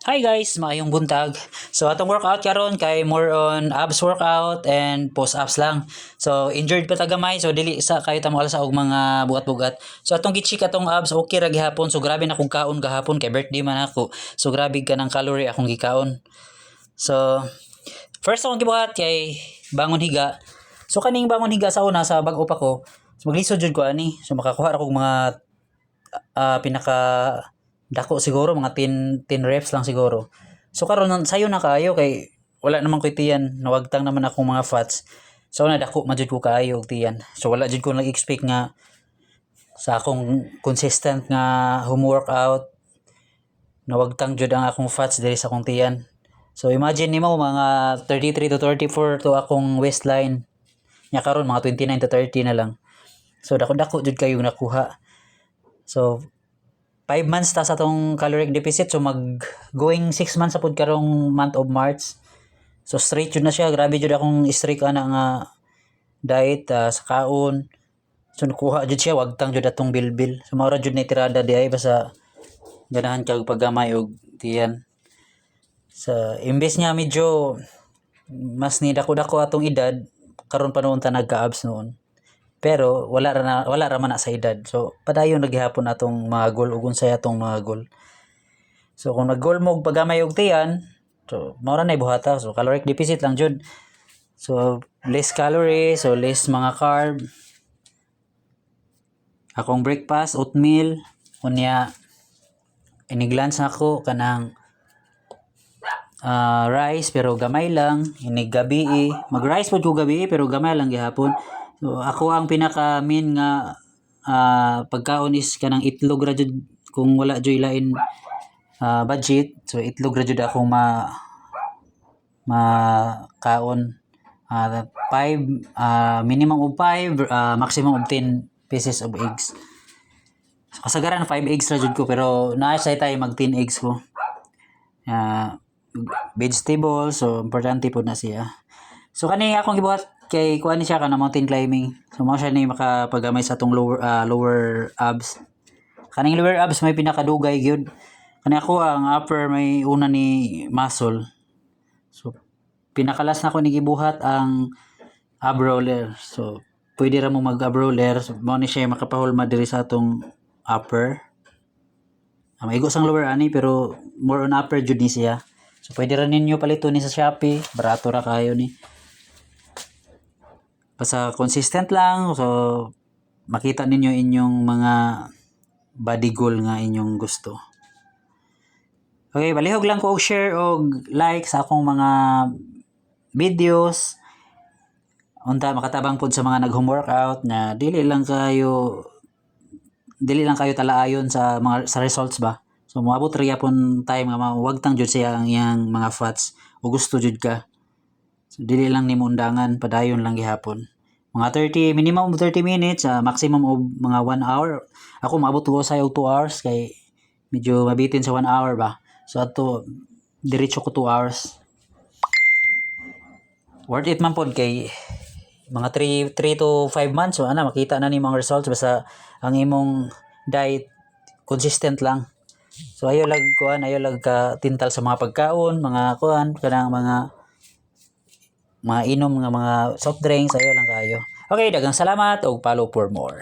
Hi guys, maayong buntag. So atong workout karon kay more on abs workout and post-ups lang. So injured pa ta gamay, so dili sa kayo ta moalsa og mga bugat-bugat. So atong gi-check atong abs okay ra gihapon. So grabe na kong kaon gahapon kay birthday man ako. So grabe ka ng calorie akong gikaon. So first akong gibuhat kay bangon higa. So kaning bangon higa sa una sa bag-o pa ko. So maglisod jud ko ani. So makakuha ra kog mga pinaka dako siguro mga 10 reps lang siguro. So karon sayo na kaayo kay wala naman ko tiyan, nawagtang naman akong mga fats. So na dako man jud ko kaayo og tiyan. So wala jud ko nag-expect nga sa akong consistent nga home workout nawagtang jud ang akong fats diri sa akong tiyan. So imagine nimo mga 33 to 34 to akong waistline. Nya karon mga 29 to 30 na lang. So dako-dako jud kayo nakuha. So 5 months ta sa tong caloric deficit, so going 6 months sa pud karong month of March. So straight jud na siya, grabe jud akong strict ana nga diet sa kaon. So nakuha jud siya, wagtang jud atong bilbil. So mao ra jud na tirada di ay basta ganahan kag paggamay og tiyan. Sa imbes nga medyo mas ni dako-dako atong edad, karon pa noon ta nagka-abs noon. Pero wala ra man na sa edad. So padayon naghihapon atong mga goal ug unsay atong mga goal. So kung nag-goal mo og pagamay og tiyan, so mao ra nay buhata. So caloric deficit lang jud. So less calories, so less mga carb. Akong breakfast oatmeal unya iniglans nako kanang rice pero gamay lang, inig gabi mag-rice pod ko gabi pero gamay lang gihapon. So ako ang pinaka main nga pagkaon is kanang itlog ra jud kung wala jud lain budget. So itlog ra jud ako kaon 5 minimum of 5 maximum of 10 pieces of eggs. So, kasagaran 5 eggs ra jud ko pero naa say tay mag 10 eggs ko. Vegetables, so importante po na siya. So kani akong gibuhat kay kuan ni siya kana mountain climbing. So mao siya ni makapagamay sa atong lower abs. Kaning lower abs may pinakadugay gyud. Kani ako ang upper may una ni muscle. So pinakalas na ko ni gibuhat ang ab roller. So pwede ra mo mag ab roller. So mao ni siya makapahulma diri sa atong upper. Maigo sang lower ani pero more on upper jud ni siya. So pwede ra ninyo palito ni sa Shopee, barato ra kayo ni. Basta consistent lang, so makita ninyo inyong mga body goal nga inyong gusto. Okay, balihog lang ko og share og like sa akong mga videos. Unta makatabang pod sa mga nag-home workout na dili lang kayo talaayon sa mga sa results ba. So moabot ra gyapon time nga mawagtang jud siya ang iyang mga fats o gusto jud ka. So dili lang nimo undangan, padayon lang gihapon. Mga 30 minimum 30 minutes, maximum of mga 1 hour. Ako maabot ko sa 2 hours kay medyo mabitin sa 1 hour ba. So ato diretso ko 2 hours. Worth it man pod kay mga 3 to 5 months so ana makita na ni mga results basta ang imong diet consistent lang. So ayo lag ka tintal sa mga pagkaon, mga kuan kanang mga inom nga mga soft drinks ayo lang kayo. Okay, daghang salamat og follow for more.